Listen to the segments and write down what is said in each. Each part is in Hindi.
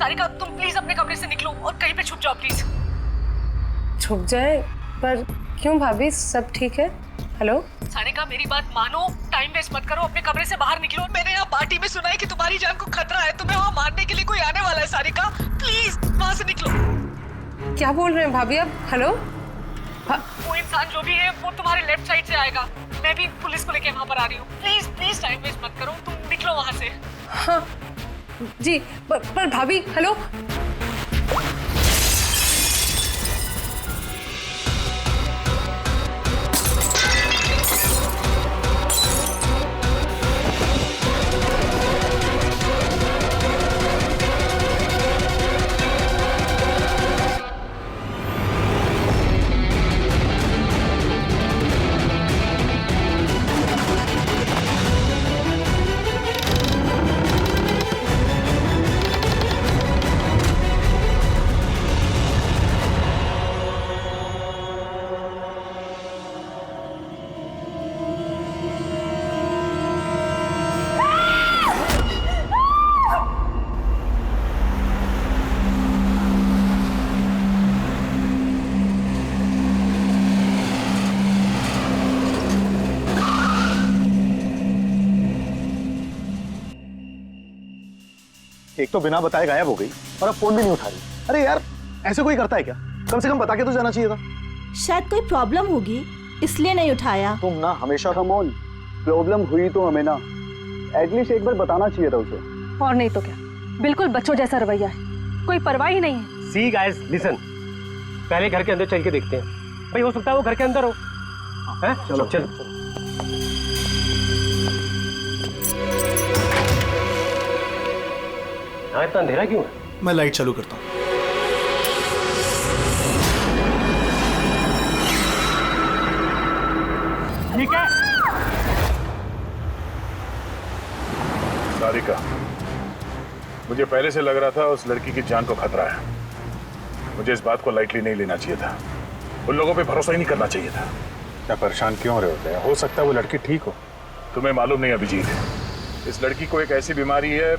सारिका तुम प्लीज अपने कमरे से निकलो और कहीं पे छुप जाओ प्लीज। छुप जाए? पर क्यों भाभी, सब ठीक है? हेलो सारिका मेरी बात मानो, टाइम वेस्ट मत करो, अपने कमरे से बाहर निकलो। मैंने यहाँ पार्टी में सुना है कि तुम्हारी जान को खतरा है, तुम्हें वहाँ मारने के लिए कोई आने वाला है। सारिका प्लीज वहाँ से निकलो। क्या बोल रहे हैं भाभी आप? हेलो वो इंसान जो भी है वो तुम्हारे लेफ्ट साइड से आएगा। मैं भी पुलिस को लेके वहाँ पर आ रही हूँ। प्लीज प्लीज टाइम वेस्ट मत करो, तुम निकलो वहाँ से। हाँ जी, पर भाभी हेलो। एक तो बिना बताए गायब हो गई और अब फोन भी नहीं उठा रही। अरे यार, ऐसे कोई करता है क्या? कम से कम बता के तो जाना चाहिए था। शायद कोई प्रॉब्लम होगी इसलिए नहीं उठाया। तुम ना हमेशा कमोल, प्रॉब्लम हुई तो हमें ना एटलीस्ट एक बार बताना चाहिए था उसे। और नहीं तो क्या, बिल्कुल बच्चों जैसा रवैया है, कोई परवाह ही नहीं है। सी गाइस लिसन, पहले घर के अंदर चल के देखते हैं। भाई हो सकता है वो घर के अंदर हो। हैं? चलो चलो। यहाँ इतना अंधेरा क्यों है? मैं लाइट चालू करता हूँ। ठीक है। सारिका, मुझे पहले से लग रहा था उस लड़की की जान को खतरा है। मुझे इस बात को लाइटली नहीं लेना चाहिए था। उन लोगों पे भरोसा ही नहीं करना चाहिए था। क्या परेशान क्यों हो रहे होते हैं? हो सकता है वो लड़की ठीक हो। तुम्हें मालूम नहीं अभिजीत, इस लड़की को एक ऐसी बीमारी है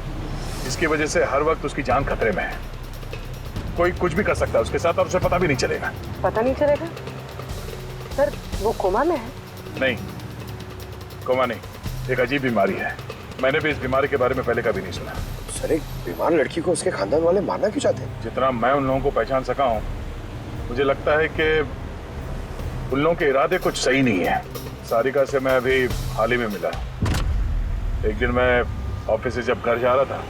जिसकी वजह से हर वक्त उसकी जान खतरे में है। कोई कुछ भी कर सकता है उसके साथ और उसे पता भी नहीं चलेगा। पता नहीं चलेगा? सर वो कोमा में है? नहीं, कोमा नहीं, एक अजीब बीमारी है। मैंने भी इस बीमारी के बारे में पहले कभी नहीं सुना। सर, एक बीमार लड़की को उसके खानदान वाले मारना क्यों चाहते हैं? जितना मैं उन लोगों को पहचान सका हूँ, मुझे लगता है कि उन लोगों के इरादे कुछ सही नहीं है। सारिका से मैं अभी हाल ही में मिला। एक दिन मैं ऑफिस से जब घर जा रहा था,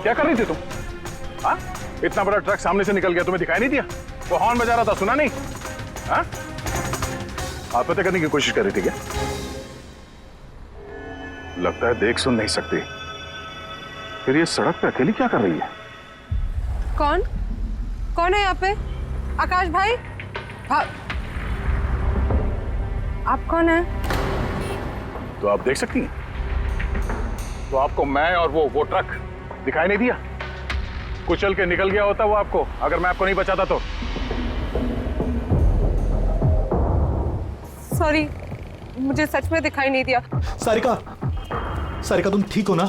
क्या कर रही थी तुम? हाँ? इतना बड़ा ट्रक सामने से निकल गया, तुम्हें दिखाई नहीं दिया? वो हॉर्न बजा रहा था, सुना नहीं? हाँ? आत्महत्या करने की कोशिश कर रही थी क्या? लगता है देख सुन नहीं सकती। फिर ये सड़क पे अकेली क्या कर रही है? कौन कौन है यहाँ पे? आकाश भाई? आप कौन है? तो आप देख सकती हैं? तो आपको मैं और वो ट्रक दिखाई नहीं दिया? कुचल के निकल गया होता वो आपको, अगर मैं आपको नहीं बचाता तो। सॉरी, मुझे सच में दिखाई नहीं दिया। सारिका तुम ठीक हो ना?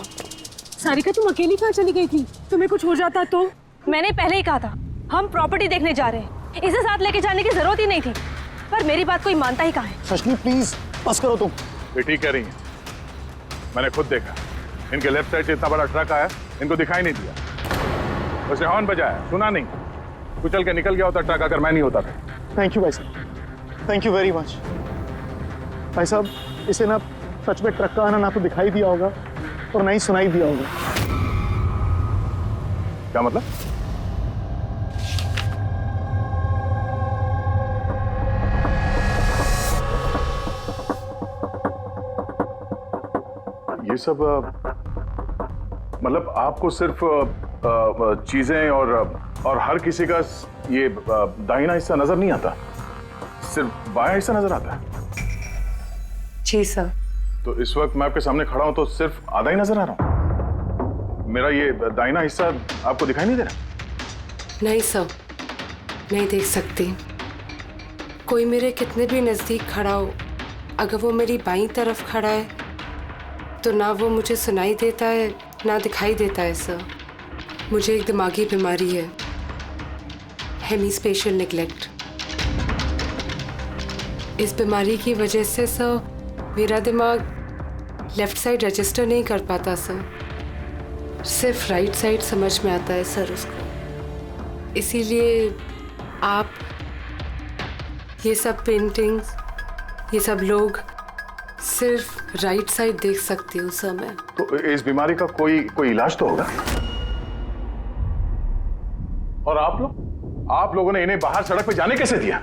सारिका तुम अकेली कहाँ चली गई थी? तुम्हें कुछ हो जाता तो? मैंने पहले ही कहा था हम प्रॉपर्टी देखने जा रहे हैं, इसे साथ लेके जाने की जरूरत ही नहीं थी, पर मेरी बात कोई मानता ही कहाँ है। सचनी प्लीज बस करो तुम। ये ठीक कह रही हैं, मैंने खुद देखा। इनके लेफ्ट साइड से इतना बड़ा ट्रक आया, इनको दिखाई नहीं दिया। उसने हॉर्न बजाया, सुना नहीं। कुचल के निकल गया होता ट्रक अगर मैं नहीं होता था। थैंक यू भाई साहब, थैंक यू वेरी मच। भाई साहब, इसे ना सच में ट्रक का आना ना तो दिखाई दिया होगा और ना ही सुनाई दिया होगा। क्या मतलब? ये सब मतलब आपको सिर्फ चीजें और हर किसी का ये दाहिना हिस्सा नजर नहीं आता, सिर्फ बायां हिस्सा नजर आता है। जी सर। तो इस वक्त मैं आपके सामने खड़ा हूं तो सिर्फ आधा ही नजर आ रहा हूं। मेरा ये दाहिना हिस्सा आपको दिखाई नहीं दे रहा? नहीं सर, नहीं देख सकती। कोई मेरे कितने भी नज़दीक खड़ा हो, अगर वो मेरी बाईं तरफ खड़ा है तो ना वो मुझे सुनाई देता है ना दिखाई देता है सर। मुझे एक दिमागी बीमारी है, हेमीस्पेशियल निग्लेक्ट। इस बीमारी की वजह से सर मेरा दिमाग लेफ्ट साइड रजिस्टर नहीं कर पाता सर, सिर्फ राइट साइड समझ में आता है सर उसको। इसीलिए आप ये सब पेंटिंग्स, ये सब लोग सिर्फ राइट साइड देख सकती हूँ सर मैं। तो इस बीमारी का कोई इलाज तो होगा। और आप लोगों ने इन्हें बाहर सड़क पे जाने कैसे दिया?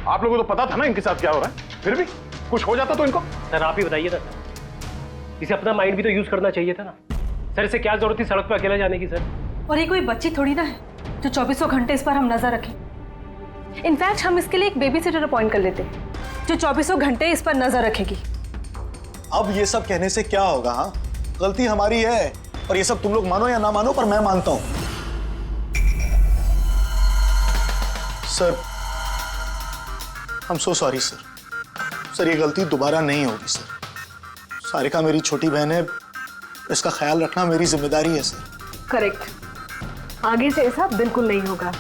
आप लोगों को तो पता था ना इनके साथ क्या हो रहा है, फिर भी कुछ हो जाता तो इनको। सर आप ही बताइए ना सर, इसे अपना माइंड भी तो यूज करना चाहिए था ना सर। इसे क्या जरूरत थी सड़क पे अकेला जाने की सर? और ये कोई बच्ची थोड़ी ना है जो 24 घंटे इस पर हम नजर रखें। इनफैक्ट हम इसके लिए एक बेबी सिटर अपॉइंट कर लेते जो 24 घंटे इस पर नजर रखेगी। अब ये सब कहने से क्या होगा? हाँ, गलती हमारी है और ये सब तुम लोग मानो या ना मानो, पर मैं मानता हूं। Sir, I am so sorry sir. Sir, ये गलती दोबारा नहीं होगी सर। सारिका मेरी छोटी बहन है, इसका ख्याल रखना मेरी जिम्मेदारी है सर। करेक्ट, आगे से ऐसा बिल्कुल नहीं होगा।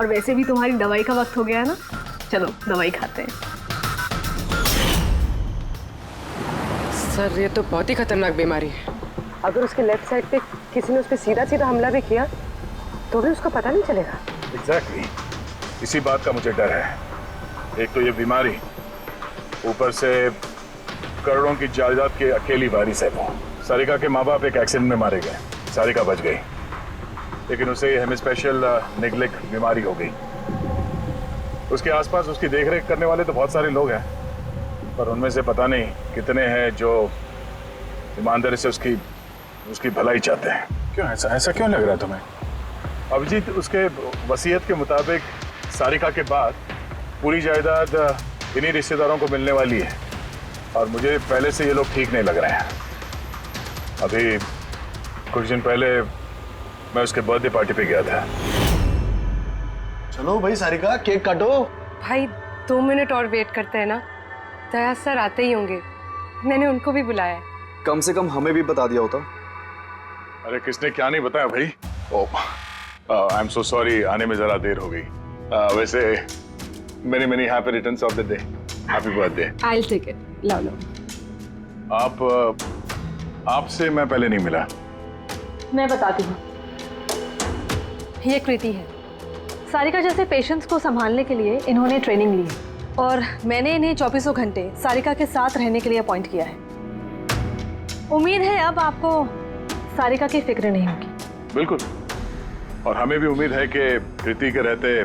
और वैसे भी तुम्हारी दवाई का वक्त हो गया है ना, चलो दवाई खाते हैं। सर ये तो बहुत ही खतरनाक बीमारी है। अगर उसके लेफ्ट साइड पे किसी ने उस पर सीधा सीधा हमला भी किया तो भी उसका पता नहीं चलेगा। एग्जैक्टली, इसी बात का मुझे डर है। एक तो ये बीमारी, ऊपर से करोड़ों की जायदाद के अकेली वारिस है वो। सारिका के माँ बाप एक एक्सीडेंट में मारे गए, सारिका बच गई, लेकिन उसे हेमीस्पेशियल निग्लेक्ट बीमारी हो गई। उसके आसपास उसकी देखरेख करने वाले तो बहुत सारे लोग हैं, पर उनमें से पता नहीं कितने हैं जो ईमानदारी से उसकी भलाई चाहते हैं। क्यों ऐसा क्यों लग रहा है तुम्हें? अभिजीत, उसके वसीयत के मुताबिक सारिका के बाद पूरी जायदाद इन्हीं रिश्तेदारों को मिलने वाली है, और मुझे पहले से ये लोग ठीक नहीं लग रहे हैं। अभी कुछ दिन पहले मैं उसके बर्थडे पार्टी पे गया था। चलो भाई सारिका, केक काटो। भाई 2 मिनट और वेट करते हैं ना, दया सर आते ही होंगे। मैंने उनको भी बुलाया है। कम से कम हमें भी बता दिया होता। अरे किसने क्या नहीं बताया भाई। ओह, आई एम सो सॉरी, आने में जरा देर हो गई। वैसे many happy returns of the day, happy birthday. I will take it. लो लो। आपसे मैं पहले नहीं मिला। मैं बताती हूँ, ये कृति है। सारिका जैसे पेशेंट्स को संभालने के लिए इन्होंने ट्रेनिंग ली है, और मैंने इन्हें 24 घंटे सारिका के साथ रहने के लिए अपॉइंट किया है। उम्मीद है अब आपको सारिका की फिक्र नहीं होगी। बिल्कुल, और हमें भी उम्मीद है कि कृति के रहते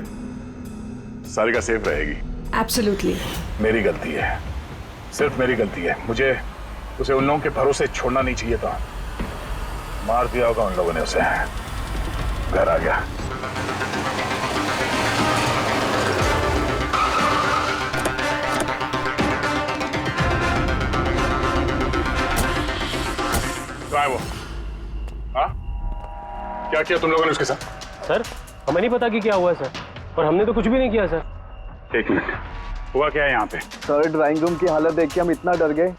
सारिका सेफ रहेगी। एब्सोल्युटली। मेरी गलती है, सिर्फ मेरी गलती है। मुझे उसे उन लोगों के भरोसे छोड़ना नहीं चाहिए था। मार दिया होगा उन लोगों ने उसे। घर आ गया। कहाँ है वो? हाँ, क्या किया तुम लोगों ने उसके साथ? सर हमें नहीं पता कि क्या हुआ है सर, और हमने तो कुछ भी नहीं किया सर। एक मिनट, हुआ क्या है यहाँ पे? सर, ड्राइंग रूम की हालत देख के हम इतना डर गए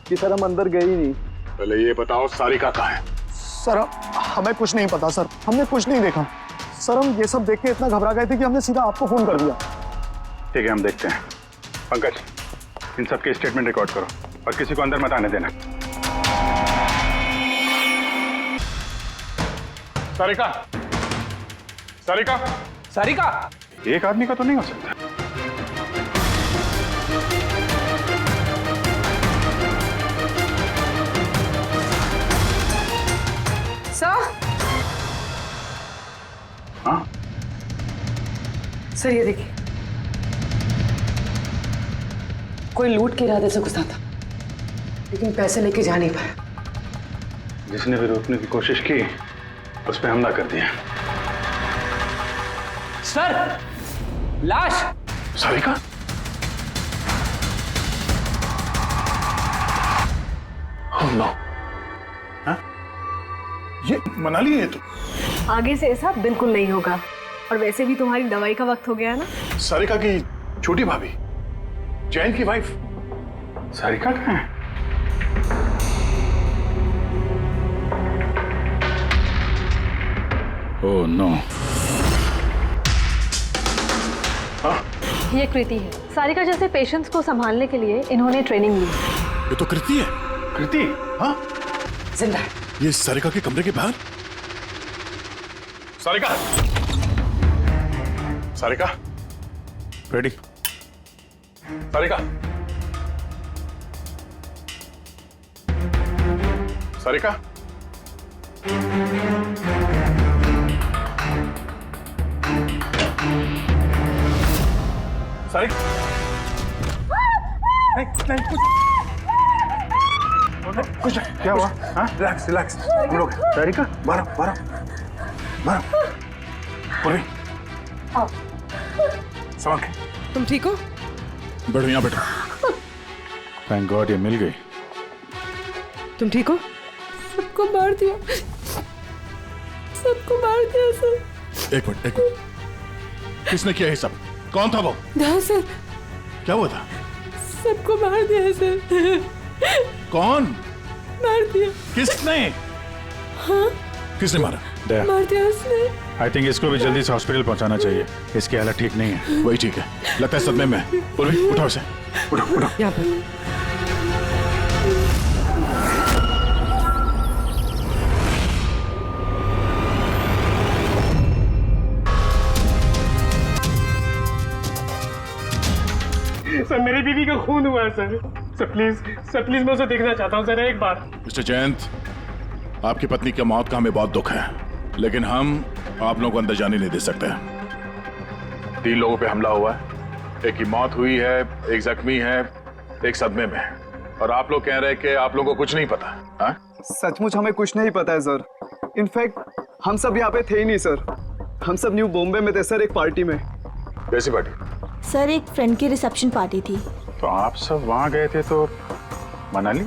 कि सर हम अंदर गए ही नहीं। पहले ये बताओ सारिका कहाँ है? सर, हमें कुछ नहीं पता सर, हमने कुछ नहीं देखा सर। हम ये सब देख के इतना घबरा गए थे कि हमने सीधा आपको फोन कर दिया। ठीक है, हम देखते हैं। पंकज, इन सब के स्टेटमेंट रिकॉर्ड करो और किसी को अंदर मत आने देना। सारिका, सारिका, सारिका, एक आदमी का तो नहीं हो सकता। सर ये देखिए, कोई लूट के इरादे से घुसा था, लेकिन पैसे लेके जा नहीं पाया। जिसने भी रोकने की कोशिश की उस पर हमला कर दिया। सर, लाश। सारिका? Oh no! हाँ? ये मनाली है तो? आगे से ऐसा बिल्कुल नहीं होगा, और वैसे भी तुम्हारी दवाई का वक्त हो गया है ना। सारिका की छोटी भाभी, जैन की वाइफ। सारिका कहाँ है? Oh no. ये कृति है। सारिका जैसे पेशेंट्स को संभालने के लिए इन्होंने ट्रेनिंग ली। ये तो कृति है। कृति? हाँ? जिंदा है। ये सारिका के कमरे के बाहर? सारिका! सारिका? रेडी? सारिका? सारिका? सारिका? कुछ क्या हुआ? हाँ? रिलैक्स रिलैक्स, हम लोग। सारिका? बारह पूर्वी संभाल के। तुम ठीक हो? बैठो यहाँ बैठो। थैंक गॉड ये मिल गई। तुम ठीक हो? सबको मार दिया, सबको मार दिया सर। एक मिनट किसने किया ये सब? कौन था वो? हाँ सर। क्या हुआ था? सबको मार दिया सर। कौन मार दिया? किसने? हाँ किसने मारा? मार दिया उसने। आई थिंक इसको भी जल्दी से हॉस्पिटल पहुंचाना चाहिए। इसकी हालत ठीक नहीं है। वही ठीक है, लगता है सदमे में है। पूर्वी उठाओ इसे, उठो। यहाँ पर। सर मेरी बीवी का खून हुआ है सर प्लीज मैं उसे देखना चाहता हूँ सर एक बार। मिस्टर जयंत, आपकी पत्नी की मौत का हमें बहुत दुख है, लेकिन हम आप लोगों को अंदर जाने नहीं दे सकते। 3 लोगों पे हमला हुआ है, एक की मौत हुई है, एक जख्मी है, एक सदमे में, और आप लोग कह रहे हैं कि आप लोगों को कुछ नहीं पता। हाँ? सचमुच हमें कुछ नहीं पता है सर। इनफैक्ट हम सब यहाँ पे थे ही नहीं सर। हम सब न्यू बॉम्बे में थे सर, एक पार्टी में। कैसी पार्टी? सर एक फ्रेंड की रिसेप्शन पार्टी थी। तो आप सब वहां गए थे तो मनाली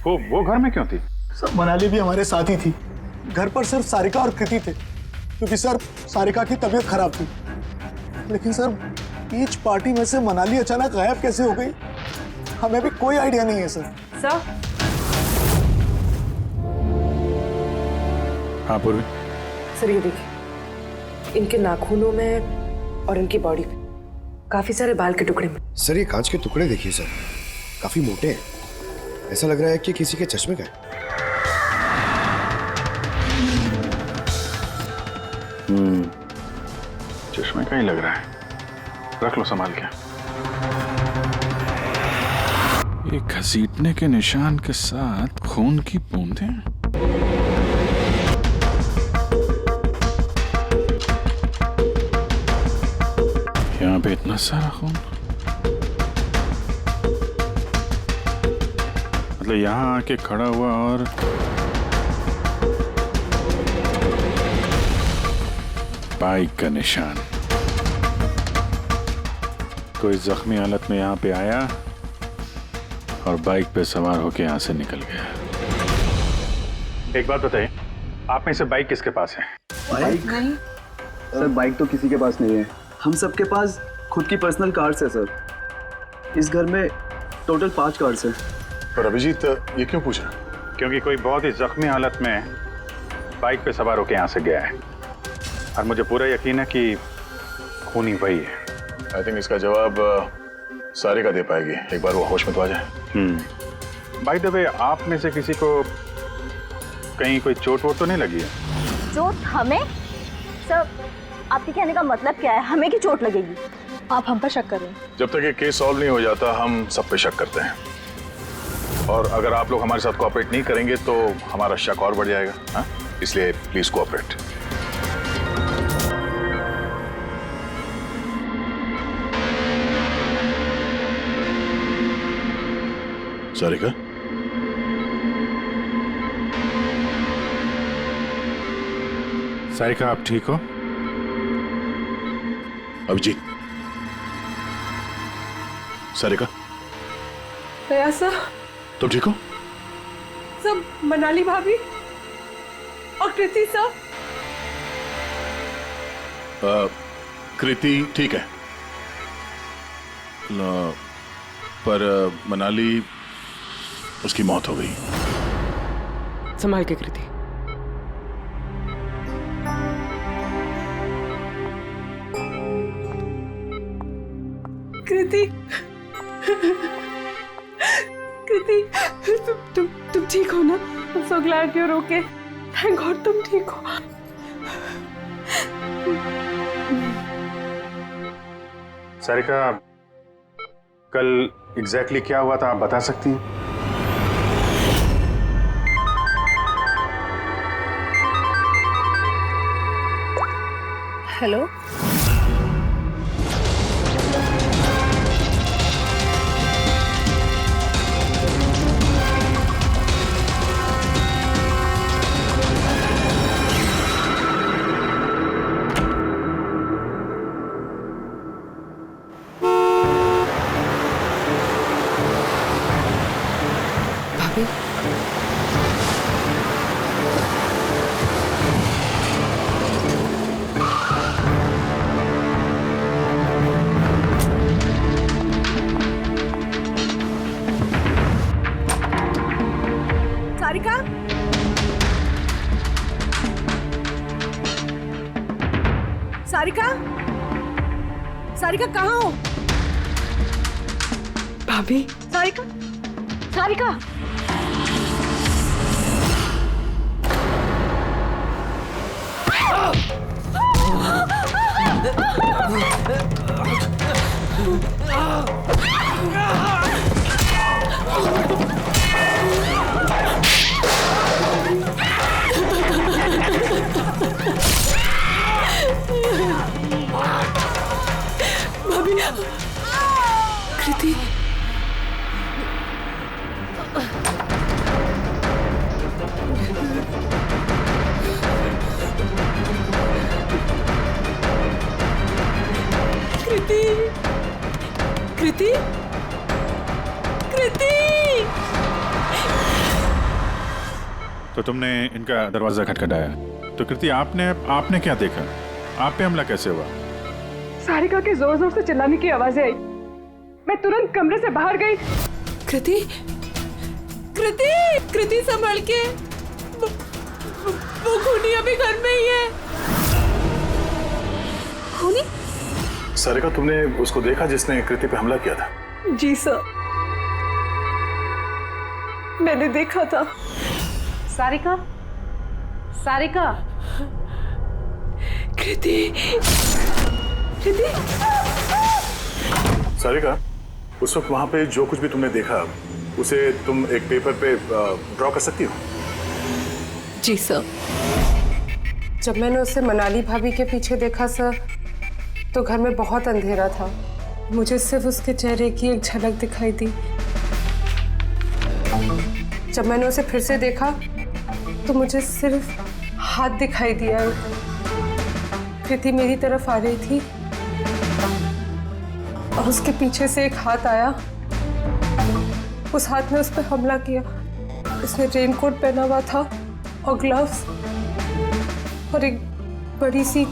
वो घर में क्यों थी? सर मनाली भी हमारे साथ ही थी। घर पर सिर्फ सारिका और कृति थे, क्योंकि सर सारिका की तबीयत खराब थी। लेकिन सर बीच पार्टी में से मनाली अचानक गायब कैसे हो गई, हमें भी कोई आइडिया नहीं है सर। सर? हाँ पूर्वी। सर ये देखिए, इनके नाखूनों में और इनकी बॉडी पे काफी सारे बाल के टुकड़े में। सर ये कांच के टुकड़े देखिए सर, काफी मोटे हैं। ऐसा लग रहा है कि किसी के चश्मे का है। चश्मे का ही लग रहा है। रख लो संभाल के। ये घसीटने के निशान के साथ खून की बूंदें। यहाँ पे इतना सारा खून, मतलब यहाँ आके खड़ा हुआ और बाइक का निशान। कोई जख्मी हालत में यहाँ पे आया और बाइक पे सवार होके यहाँ से निकल गया। एक बात बताइए, आप में से बाइक किसके पास है? बाइक नहीं सर, बाइक तो किसी के पास नहीं है। हम सबके पास खुद की पर्सनल कार्स है सर। इस घर में टोटल 5 कार्स हैं। पर अभिजीत ये क्यों पूछा? क्योंकि कोई बहुत ही जख्मी हालत में बाइक पे सवार होकर यहाँ से गया है, और मुझे पूरा यकीन है कि खूनी वही है। आई थिंक इसका जवाब सारिका दे पाएगी। एक बार वो होश में तो आ जाए। बाय द वे, आप में से किसी को कहीं कोई चोट वोट तो नहीं लगी है? चोट हमें? सर आपके कहने का मतलब क्या है? हमें की चोट लगेगी? आप हम पर शक कर रहे हैं? जब तक ये केस सॉल्व नहीं हो जाता हम सब पे शक करते हैं, और अगर आप लोग हमारे साथ कोऑपरेट नहीं करेंगे तो हमारा शक और बढ़ जाएगा। हाँ? इसलिए प्लीज कोऑपरेट। सारिका, सारिका आप ठीक हो? अभिजीत, सारिका दया सर, तुम ठीक हो? सब मनाली भाभी और कृति सर। कृति ठीक है, पर मनाली, उसकी मौत हो गई। संभाल के कृति। कृति, कृति, तुम ठीक हो ना? I'm so glad you're okay. Thank God तुम ठीक हो। सारिका, कल एग्जैक्टली क्या हुआ था आप बता सकती हैं? हेलो, भाभी, सारिका, सारिका, सारिका कहाँ हो? भाभी, सारिका, सारिका, भाभी, कृति, कृति, कृति, कृति। तो तुमने इनका दरवाजा खटखटाया, तो कृति आपने क्या देखा? आप पे हमला कैसे हुआ? सारिका के जोर जोर से चिल्लाने की आवाजें आई। मैं तुरंत कमरे से बाहर गई। कृति, कृति, कृति संभल के, वो खूनी अभी घर में ही है। खूनी? सारिका, तुमने उसको देखा जिसने कृति पे हमला किया था? जी सर, मैंने देखा था। सारिका, सारिका, कृति, कृति, सारिका, उस वक्त वहां पे जो कुछ भी तुमने देखा उसे तुम एक पेपर पे ड्रॉ कर सकती हो? जी सर। जब मैंने उसे मनाली भाभी के पीछे देखा सर, तो घर में बहुत अंधेरा था। मुझे सिर्फ उसके चेहरे की एक झलक दिखाई दी। जब मैंने उसे फिर से देखा तो मुझे सिर्फ हाथ दिखाई दिया। कृति मेरी तरफ आ रही थी और उसके पीछे से एक हाथ आया। उस हाथ ने उस पर हमला किया। उसने रेनकोट पहना हुआ था और ग्लव्स और एक बड़ी सी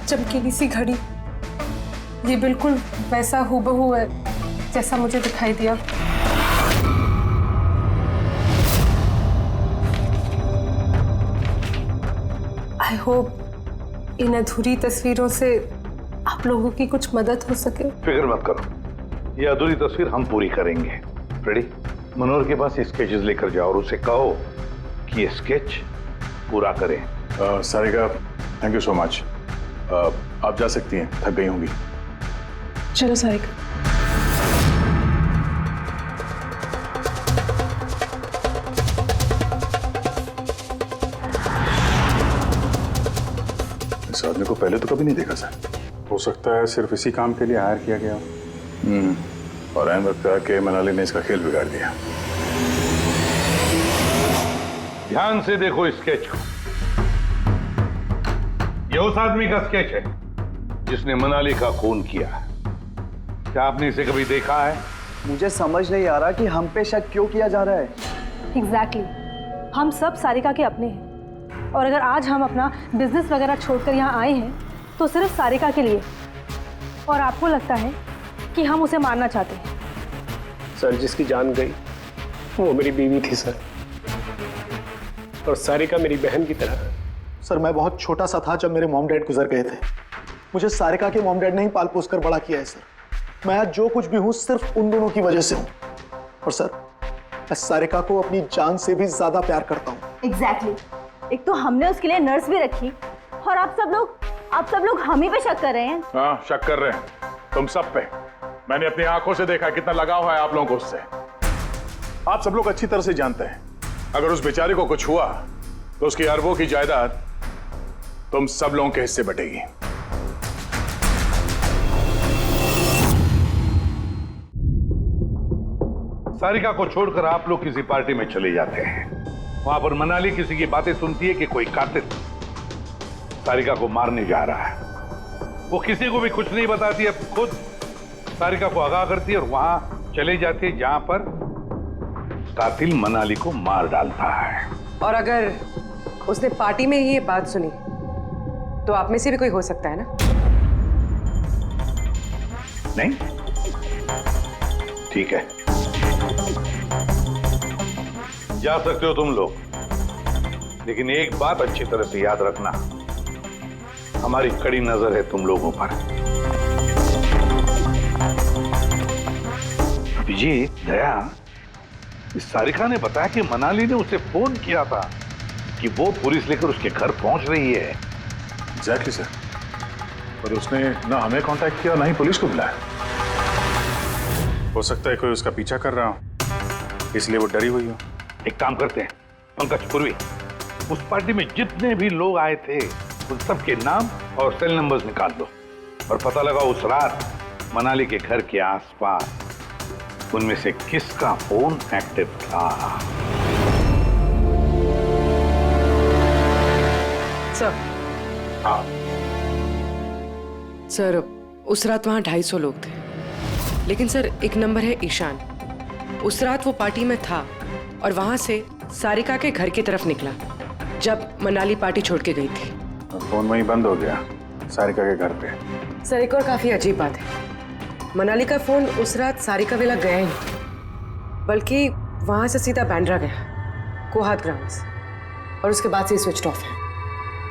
चमकीली सी घड़ी। ये बिल्कुल वैसा हूबहू है जैसा मुझे दिखाई दिया। आई होप इन अधूरी तस्वीरों से आप लोगों की कुछ मदद हो सके। फिक्र मत करो, ये अधूरी तस्वीर हम पूरी करेंगे। रेडी? मनोहर के पास स्केचेस लेकर जाओ और उसे कहो कि ये स्केच पूरा करें। Sarika, thank you so much. आप जा सकती हैं, थक गई होंगी। चलो सारिका। इस आदमी को पहले तो कभी नहीं देखा सर। हो सकता है सिर्फ इसी काम के लिए हायर किया गया। और ऐन वक्त आके मनाली ने इसका खेल बिगाड़ दिया। ध्यान से देखो इस स्केच को। ये उस आदमी का स्केच है जिसने मनाली का खून किया। क्या आपने इसे कभी देखा है? मुझे समझ नहीं आ रहा कि हम पे शक क्यों किया जा रहा है। एग्जैक्टली हम सब सारिका के अपने हैं और अगर आज हम अपना बिजनेस वगैरह छोड़कर यहाँ आए हैं तो सिर्फ सारिका के लिए, और आपको लगता है कि हम उसे मारना चाहते हैं। सर जिसकी जान गई वो मेरी बीवी थी सर, और सारिका मेरी बहन की तरह। सर मैं बहुत छोटा सा था जब मेरे मॉम डैड गुजर गए थे। मुझे सारिका के मॉम डैड ने ही पाल पोस कर बड़ा किया है सर। मैं आज जो कुछ भी हूं सिर्फ उन दोनों की वजह से हूं। और सर मैं सारिका को अपनी जान से भी ज्यादा प्यार करता हूं। एग्जैक्टली एक तो हमने उसके लिए नर्स भी रखी और आप सब लोग हम ही पे शक कर रहे हैं। हाँ, शक कर रहे हैं तुम सब पे। मैंने अपनी आंखों से देखा कितना लगाव है आप लोगों को उससे। आप सब लोग अच्छी तरह से जानते हैं अगर उस बेचारे को कुछ हुआ तो उसकी अरबों की जायदाद तुम सब लोगों के हिस्से बटेगी। सारिका को छोड़कर आप लोग किसी पार्टी में चले जाते हैं। वहां पर मनाली किसी की बातें सुनती है कि कोई कातिल सारिका को मारने जा रहा है। वो किसी को भी कुछ नहीं बताती, अब खुद सारिका को आगाह करती है और वहां चले जाती है जहां पर कातिल मनाली को मार डालता है। और अगर उसने पार्टी में ही ये बात सुनी तो आप में से भी कोई हो सकता है ना? नहीं? ठीक है, जा सकते हो तुम लोग, लेकिन एक बात अच्छी तरह से याद रखना, हमारी कड़ी नजर है तुम लोगों पर। अभिजीत, दया, इस सारिका ने बताया कि मनाली ने उसे फोन किया था कि वो पुलिस लेकर उसके घर पहुंच रही है। एग्जैक्टली सर, पर उसने ना हमें कांटेक्ट किया ना ही पुलिस को बुलाया। हो सकता है कोई उसका पीछा कर रहा हो, इसलिए वो डरी हुई हो। एक काम करते हैं पंकज, पूर्वी, उस पार्टी में जितने भी लोग आए थे उन सबके नाम और सेल नंबर्स निकाल दो और पता लगा उस रात मनाली के घर के आसपास उनमें से किसका फोन एक्टिव था। सर। हाँ सर, उस रात वहां 250 लोग थे, लेकिन सर एक नंबर है ईशान। उस रात वो पार्टी में था और वहां से सारिका के घर की तरफ निकला जब मनाली पार्टी छोड़ के गई थी। फोन वहीं बंद हो गया सारिका के घर पे। सर एक और काफी अजीब बात है, मनाली का फोन उस रात सारिका विला गया ही नहीं, बल्कि वहां से सीधा बांद्रा गया, कोहात ग्राउंड्स, और उसके बाद से स्विच ऑफ है।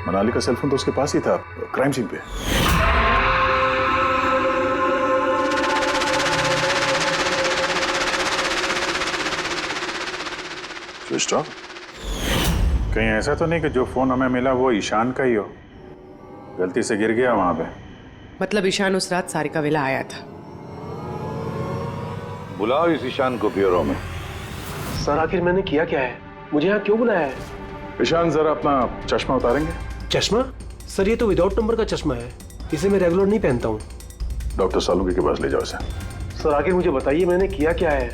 मनाली का सेलफोन तो उसके पास ही था क्राइम सीन पे। Switch off? कहीं ऐसा तो नहीं कि जो फोन हमें मिला वो ईशान का ही हो, गलती से गिर गया वहां पे? मतलब ईशान उस रात सारिका विला आया था। बुलाओ इस ईशान को ब्यूरो में। सर आखिर मैंने किया क्या है, मुझे यहाँ क्यों बुलाया है? ईशान जरा अपना चश्मा उतारेंगे? चश्मा? सर ये तो विदाउट नंबर का चश्मा है, इसे मैं रेगुलर नहीं पहनता हूँ। डॉक्टर सालुंके के पास ले जाओ इसे। सर आखिर मुझे बताइए मैंने किया क्या है?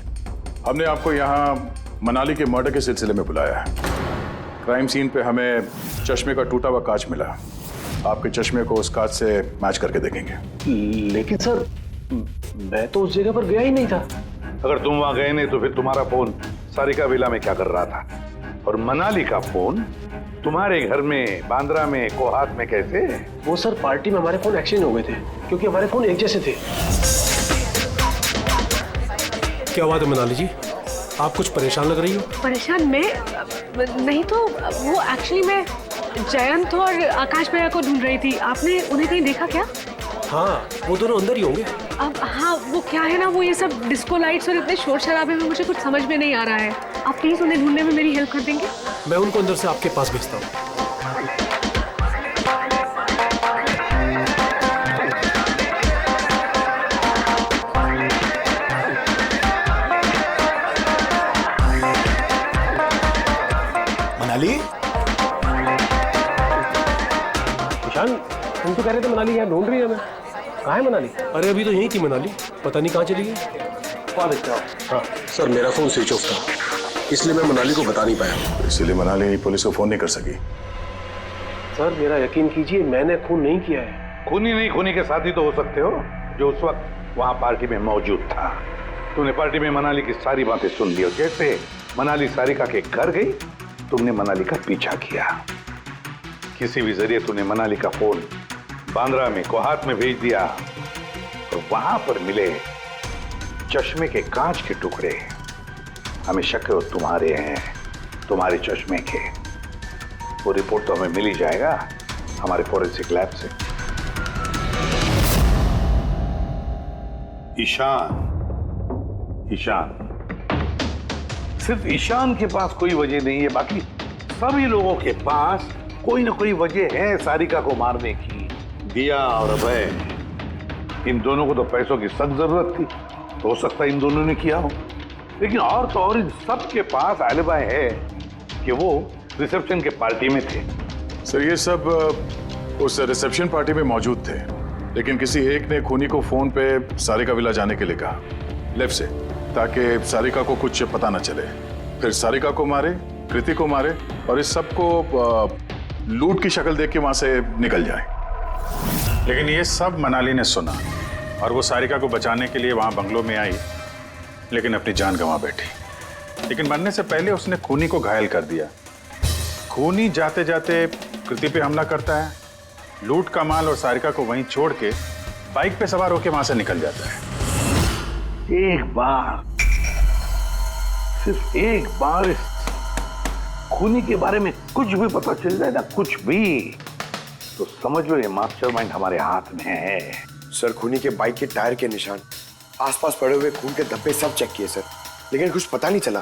हमने आपको यहाँ मनाली के मर्डर के सिलसिले में बुलाया है। क्राइम सीन पे हमें चश्मे का टूटा हुआ कांच मिला। आपके चश्मे को उस कांच से मैच करके देखेंगे। लेकिन सर मैं तो उस जगह पर गया ही नहीं था। अगर तुम वहां गए नहीं तो फिर तुम्हारा फोन सारिका विला में क्या कर रहा था? और मनाली का फोन तुम्हारे घर में बांद्रा में कोहात में कैसे? वो सर पार्टी में हमारे फोन एक्सचेंज हो गए थे क्योंकि हमारे फोन एक जैसे थे। क्या बात है मनाली जी, आप कुछ परेशान लग रही हो? परेशान मैं नहीं, तो वो एक्चुअली मैं जयंत और आकाश भैया को ढूंढ रही थी। आपने उन्हें कहीं देखा क्या? हाँ वो दोनों अंदर ही होंगे। अब हाँ वो क्या है ना, वो ये सब डिस्को लाइट्स और इतने शोर शराबे में मुझे कुछ समझ में नहीं आ रहा है। आप प्लीज उन्हें ढूंढने में मेरी हेल्प कर देंगे? मैं उनको अंदर से आपके पास भेजता हूँ। मनाली? ईशान तुम तो कह रहे थे मनाली यहाँ ढूंढ रही है। मैं कहाँ है मनाली? अरे अभी तो यहीं थी मनाली, पता नहीं कहाँ चली गई। हाँ सर मेरा फोन स्विच ऑफ था। इसलिए मैं मनाली को बता नहीं पाया। इसीलिए मनाली पुलिस को फोन नहीं कर सकी। सर मेरा यकीन कीजिए, मैंने खून नहीं किया है। खूनी नहीं, खूनी के साथी तो हो सकते हो जो उस वक्त वहां पार्टी में मौजूद था। तूने पार्टी में मनाली की सारी बातें सुन ली और जैसे मनाली सारिका के घर गई तुमने मनाली का पीछा किया। किसी भी जरिए तूने मनाली का फोन बांद्रा में कोहात में भेज दिया और वहां पर मिले चश्मे के कांच के टुकड़े हमें शक है वो तुम्हारे हैं, तुम्हारे चश्मे के। वो रिपोर्ट तो हमें मिल ही जाएगा हमारे फोरेंसिक लैब से। ईशान, सिर्फ ईशान के पास कोई वजह नहीं है, बाकी सभी लोगों के पास कोई ना कोई वजह है सारिका को मारने की। दिया और अभय, इन दोनों को तो पैसों की सख्त जरूरत थी, तो हो सकता है इन दोनों ने किया हो। लेकिन और तो और इन सब के पास एलिबाई है कि वो रिसेप्शन के पार्टी में थे। सर ये सब उस रिसेप्शन पार्टी में मौजूद थे, लेकिन किसी एक ने खूनी को फोन पे सारिका विला जाने के लिए कहा लेफ्ट से, ताकि सारिका को कुछ पता न चले। फिर सारिका को मारे, कृति को मारे और इस सब को लूट की शक्ल देख के वहां से निकल जाए। लेकिन ये सब मनाली ने सुना और वो सारिका को बचाने के लिए वहां बंगलों में आई, लेकिन अपनी जान गंवा बैठी। लेकिन मरने से पहले उसने खूनी को घायल कर दिया। खूनी जाते जाते कृति पे हमला करता है, लूट का माल और सारिका को वहीं छोड़ के बाइक पे सवार होकर वहां से निकल जाता है। एक बार, सिर्फ एक बार इस खूनी के बारे में कुछ भी पता चल जाए ना, कुछ भी, तो समझ लो ये मास्टरमाइंड हमारे हाथ में है। सर खूनी के बाइक के टायर के निशान, आसपास पड़े हुए खून के धब्बे सब चेक किए सर, लेकिन कुछ पता नहीं चला।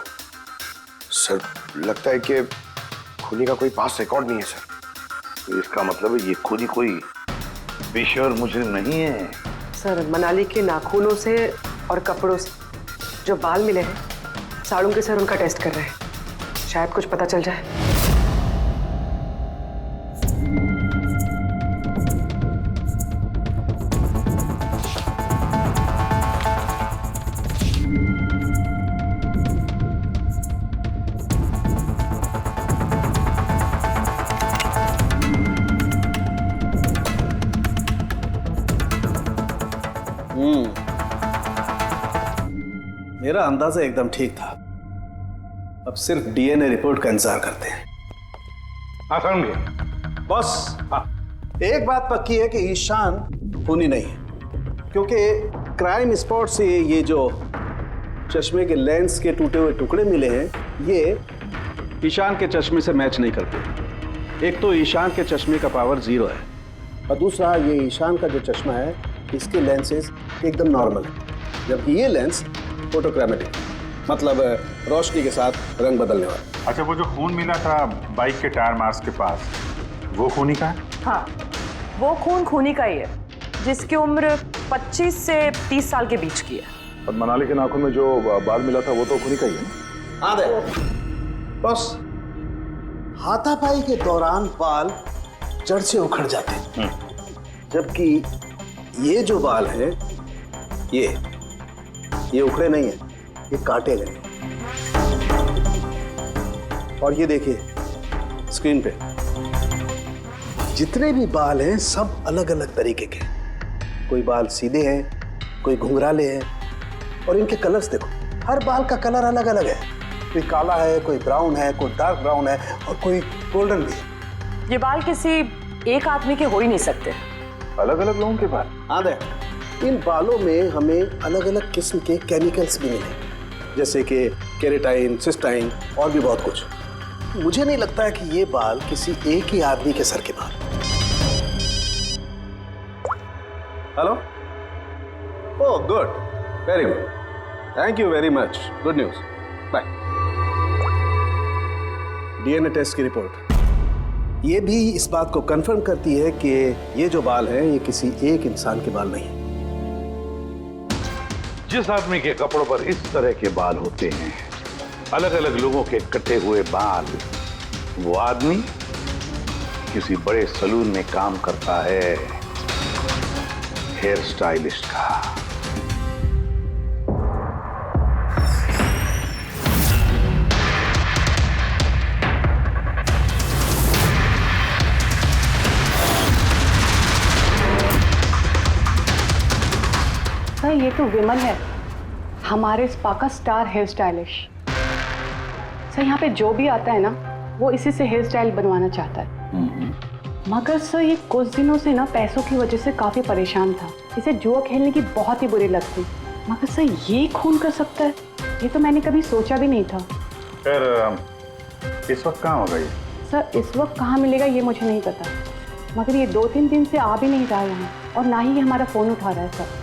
सर लगता है कि खूनी का कोई पास रिकॉर्ड नहीं है सर। तो इसका मतलब है ये खूनी कोई पेशेवर मुजरिम नहीं है। सर मनाली के नाखूनों से और कपड़ों से जो बाल मिले हैं, साड़ों के सर उनका टेस्ट कर रहे हैं, शायद कुछ पता चल जाए। मेरा अंदाजा एकदम ठीक था। अब सिर्फ डीएनए रिपोर्ट का इंतजार करते हैं। हाँ समझे बॉस, एक बात पक्की है कि ईशान खूनी नहीं है, क्योंकि क्राइम स्पॉट से ये जो चश्मे के लेंस के टूटे हुए टुकड़े मिले हैं, ये ईशान के चश्मे से मैच नहीं करते। एक तो ईशान के चश्मे का पावर 0 है और दूसरा ये ईशान का जो चश्मा है इसके लेंसेज एकदम नॉर्मल है, जबकि ये लेंस फोटोक्रोमेटिक, मतलब रोशनी के साथ रंग बदलने वाला। अच्छा, वो जो खून मिला था बाइक के टायर मार्क्स के पास, वो खूनी का है? हाँ, वो खून खूनी का ही है, जिसकी उम्र 25 से 30 साल के बीच की है। और मनाली के नाखून में जो बाल मिला था वो तो खूनी का ही है ना? हाँ दे बस, हाथापाई के दौरान बाल जड़ से उखड़ जाते हैं, जबकि ये जो बाल है ये उखड़े नहीं है, ये काटे गए। और ये देखिए स्क्रीन पे जितने भी बाल हैं सब अलग अलग तरीके के। कोई बाल सीधे हैं, कोई घुंघराले हैं, और इनके कलर्स देखो, हर बाल का कलर अलग अलग है। कोई काला है, कोई ब्राउन है, कोई डार्क ब्राउन है और कोई गोल्डन भी है। ये बाल किसी एक आदमी के हो ही नहीं सकते। अलग अलग लोगों के बाल? हाँ देख, इन बालों में हमें अलग अलग किस्म के केमिकल्स भी मिले, जैसे कि केराटिन, सिस्टाइन और भी बहुत कुछ। मुझे नहीं लगता है कि ये बाल किसी एक ही आदमी के सर के बाल। Hello, oh good, very good, thank you very much, good news, bye. DNA test की रिपोर्ट ये भी इस बात को कंफर्म करती है कि ये जो बाल हैं ये किसी एक इंसान के बाल नहीं। जिस आदमी के कपड़ों पर इस तरह के बाल होते हैं, अलग अलग लोगों के कटे हुए बाल, वो आदमी किसी बड़े सलून में काम करता है, हेयर स्टाइलिस्ट का। सर ये तो विमल है, हमारे स्पा का स्टार हेयर स्टाइलिश। सर यहाँ पे जो भी आता है ना वो इसी से हेयर स्टाइल बनवाना चाहता है। मगर सर ये कुछ दिनों से ना पैसों की वजह से काफ़ी परेशान था। इसे जुआ खेलने की बहुत ही बुरी लत थी। मगर सर ये खून कर सकता है, ये तो मैंने कभी सोचा भी नहीं था। फिर इस वक्त कहाँ होगा ये? सर इस वक्त कहाँ मिलेगा ये मुझे नहीं पता, मगर ये 2-3 दिन से आ भी नहीं रहा है यहाँ, और ना ही ये हमारा फ़ोन उठा रहा है। सर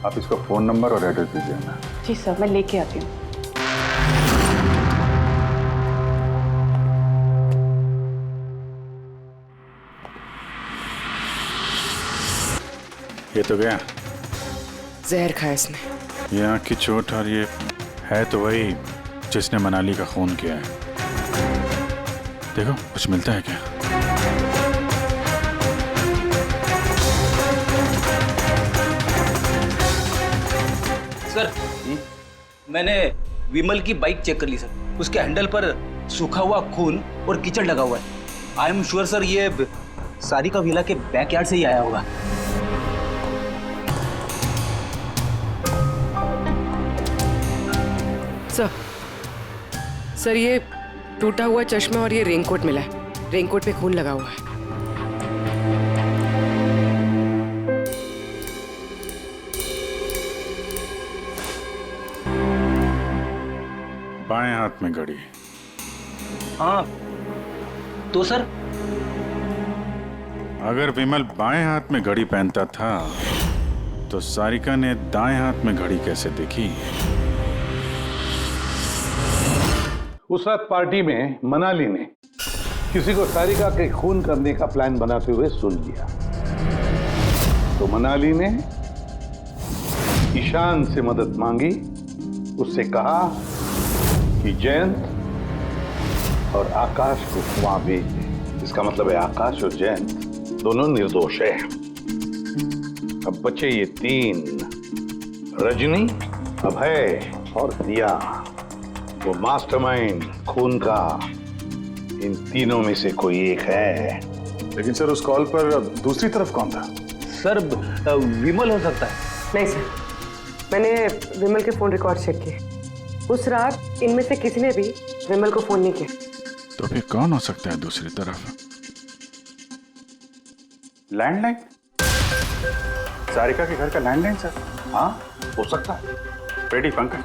आप इसको फ़ोन नंबर और एड्रेस दीजिए ना। जी सर, मैं लेके आती हूँ। ये तो गया, जहर खाया इसने। ये आँख की चोट, और ये है तो वही जिसने मनाली का खून किया है। देखो कुछ मिलता है क्या? सर मैंने विमल की बाइक चेक कर ली सर, उसके हैंडल पर सूखा हुआ खून और कीचड़ लगा हुआ है। आई एम श्योर सर ये सारिका विला के बैकयार्ड से ही आया होगा। सर ये टूटा हुआ चश्मा और ये रेनकोट मिला है। रेनकोट पे खून लगा हुआ है। बाएं हाथ में घड़ी। हाँ तो सर अगर विमल बाएं हाथ में घड़ी पहनता था तो सारिका ने दाएं हाथ में घड़ी कैसे देखी? उस रात पार्टी में मनाली ने किसी को सारिका के खून करने का प्लान बनाते हुए सुन लिया, तो मनाली ने ईशान से मदद मांगी। उससे कहा कि जयंत और आकाश को वहां भेज दे। इसका मतलब है आकाश और जयंत दोनों निर्दोष है। अब बचे ये 3, रजनी, अभय और दिया। वो मास्टरमाइंड खून का इन तीनों में से कोई एक है। लेकिन सर उस कॉल पर दूसरी तरफ कौन था? सर विमल हो सकता है। नहीं सर, मैंने विमल के फोन रिकॉर्ड चेक किए। उस रात इनमें से किसी ने भी विमल को फोन नहीं किया। तो फिर कौन हो सकता है दूसरी तरफ? लैंडलाइन? सारिका के घर का लैंडलाइन सर? हाँ हो सकता है। रेडी पंकज,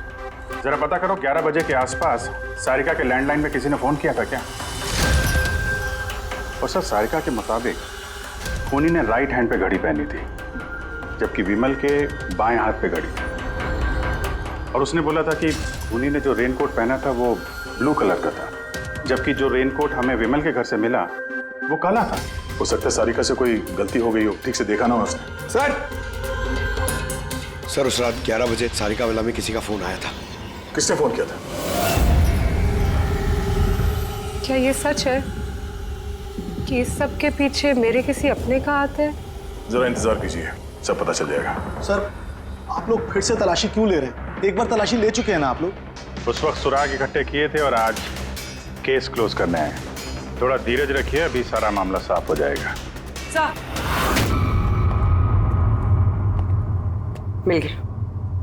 जरा पता करो 11 बजे के आसपास सारिका के लैंडलाइन में किसी ने फोन किया था क्या? और सर सारिका के मुताबिक खूनी ने राइट हैंड पे घड़ी पहनी थी, जबकि विमल के बाएं हाथ पे घड़ी थी। और उसने बोला था कि खूनी ने जो रेनकोट पहना था वो ब्लू कलर का था, जबकि जो रेनकोट हमें विमल के घर से मिला वो काला था। हो सकता है सारिका से कोई गलती हो गई हो, ठीक से देखा ना हो उसने। सर उस रात 11 बजे सारिका विला में किसी का फोन आया था। किसने फोन किया था? क्या ये सच है कि इस सब के पीछे मेरे किसी अपने का हाथ है? जरा इंतजार कीजिए, सब पता चल जाएगा। सर आप लोग फिर से तलाशी क्यों ले रहे हैं? एक बार तलाशी ले चुके हैं ना आप लोग। उस वक्त सुराग इकट्ठे किए थे और आज केस क्लोज करने आए। थोड़ा धीरज रखिए, अभी सारा मामला साफ हो जाएगा। मिल गया।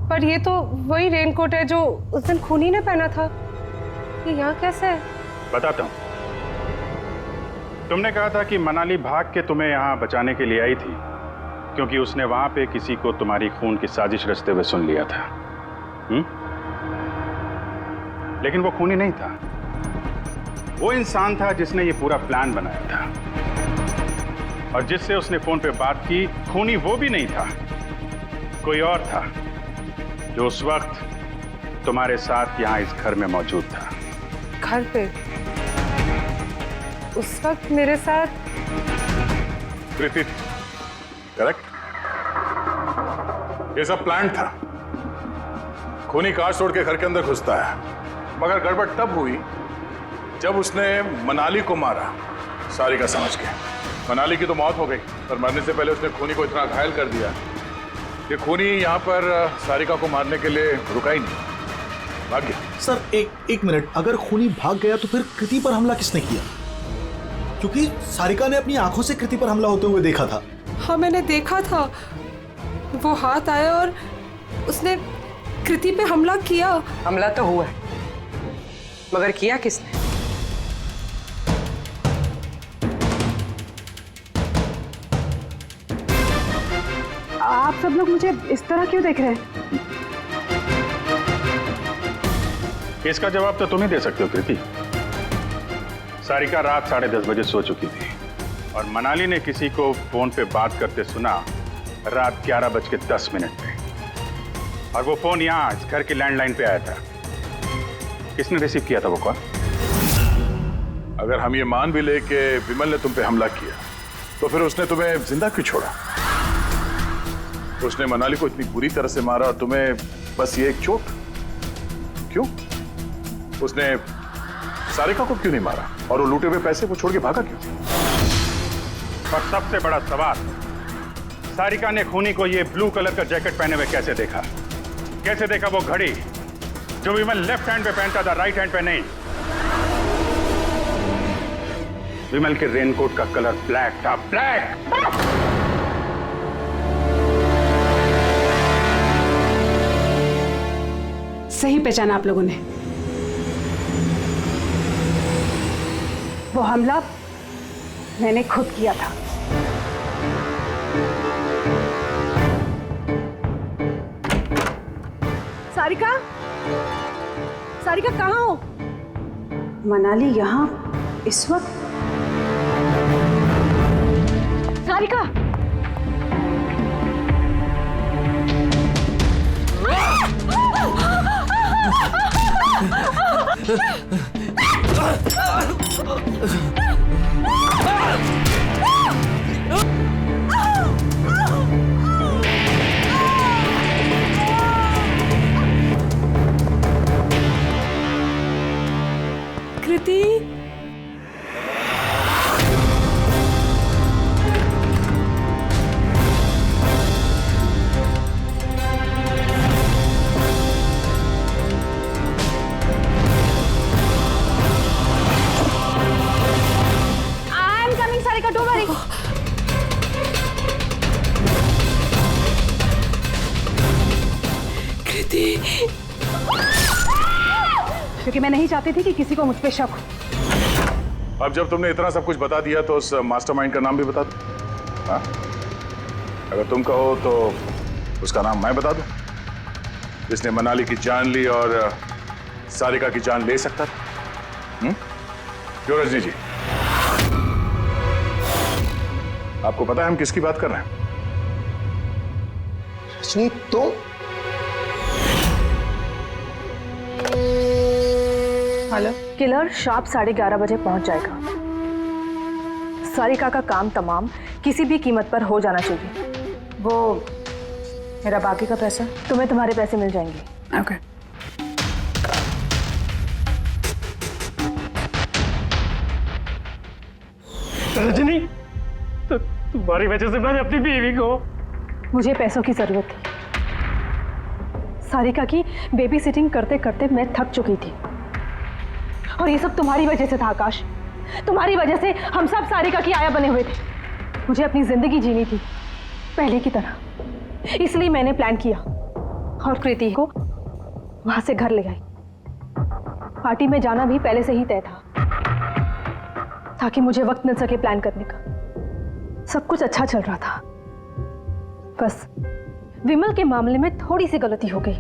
पर ये तो वही रेनकोट है जो उस दिन खूनी ने पहना था। ये यहाँ कैसे है? बताता हूँ। तुमने कहा था कि मनाली भाग के तुम्हें यहाँ बचाने के लिए आई थी, क्योंकि उसने वहां पे किसी को तुम्हारी खून की साजिश रचते हुए सुन लिया था। लेकिन वो खूनी नहीं था। वो इंसान था जिसने ये पूरा प्लान बनाया था, और जिससे उसने फोन पे बात की, खूनी वो भी नहीं था, कोई और था जो उस वक्त तुम्हारे साथ यहाँ इस घर में मौजूद था। घर पे? उस वक्त मेरे साथ? कृति, करेक्ट। ये सब प्लान था। खूनी कांच तोड़ के घर के अंदर घुसता है, मगर गड़बड़ तब हुई जब उसने मनाली को मारा, सारिका समझ के। मनाली की तो मौत हो गई, पर मरने से पहले उसने खूनी को इतना घायल कर दिया कि खूनी यहाँ पर सारिका को मारने के लिए रुका ही नहीं, भाग गया। सर एक मिनट, अगर खूनी भाग गया तो फिर कृति पर हमला किसने किया? क्योंकि सारिका ने अपनी आंखों से कृति पर हमला होते हुए देखा था। हाँ मैंने देखा था, वो हाथ आया और उसने कृति पे हमला किया। हमला तो हुआ है, मगर किया किसने? आप सब लोग मुझे इस तरह क्यों देख रहे हैं? इसका जवाब तो तुम ही दे सकते हो कृति। सारिका रात 10:30 बजे सो चुकी थी और मनाली ने किसी को फोन पे बात करते सुना रात 11:10 पे, और वो फोन यहाँ इस घर के लैंडलाइन पे आया था। किसने रिसीव किया था वो कॉल? अगर हम ये मान भी ले कि विमल ने तुम पे हमला किया, तो फिर उसने तुम्हें जिंदा क्यों छोड़ा? उसने मनाली को इतनी बुरी तरह से मारा और तुम्हें बस ये एक चोट? क्यों? उसने सारिका को क्यों नहीं मारा? और वो लूटे हुए पैसे को छोड़ के भागा क्यों? और सबसे बड़ा सवाल, सारिका ने खूनी को ये ब्लू कलर का जैकेट पहने हुए कैसे देखा? कैसे देखा वो घड़ी जो विमल लेफ्ट हैंड पे पहनता था, राइट हैंड पे नहीं? विमल के रेनकोट का कलर ब्लैक था, ब्लैक। सही पहचाना आप लोगों ने। वो हमला मैंने खुद किया था। सारिका, सारिका कहाँ हो? मनाली यहाँ इस वक्त? सारिका, कृति, क्योंकि मैं नहीं चाहती थी कि किसी को मुझ पे शक हो। अब जब तुमने इतना सब कुछ बता दिया तो उस मास्टरमाइंड का नाम भी बता दो। हाँ? अगर तुम कहो तो उसका नाम मैं बता दूं, जिसने मनाली की जान ली और सारिका की जान ले सकता था। क्यों रजनी जी, आपको पता है हम किसकी बात कर रहे हैं? रजनी तो हेलो, किलर शार्प 11:30 बजे पहुंच जाएगा। सारिका का काम तमाम किसी भी कीमत पर हो जाना चाहिए। वो मेरा बाकी का पैसा, तुम्हें तुम्हारे पैसे मिल जाएंगे। ओके। रजनी, तो तुम्हारी वजह से मैंने अपनी बीवी को, मुझे पैसों की जरूरत थी। सारिका की बेबी सिटिंग करते करते मैं थक चुकी थी, और ये सब तुम्हारी वजह से था आकाश। तुम्हारी वजह से हम सब सारिका की आया बने हुए थे। मुझे अपनी जिंदगी जीनी थी पहले की तरह, इसलिए मैंने प्लान किया और कृति को वहां से घर ले आई। पार्टी में जाना भी पहले से ही तय था, ताकि मुझे वक्त मिल सके प्लान करने का। सब कुछ अच्छा चल रहा था, बस विमल के मामले में थोड़ी सी गलती हो गई,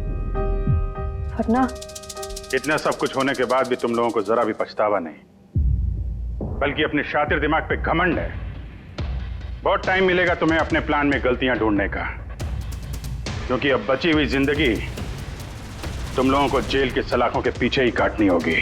वरना इतना सब कुछ होने के बाद भी तुम लोगों को जरा भी पछतावा नहीं, बल्कि अपने शातिर दिमाग पे घमंड है। बहुत टाइम मिलेगा तुम्हें अपने प्लान में गलतियां ढूंढने का, क्योंकि अब बची हुई जिंदगी तुम लोगों को जेल के सलाखों के पीछे ही काटनी होगी।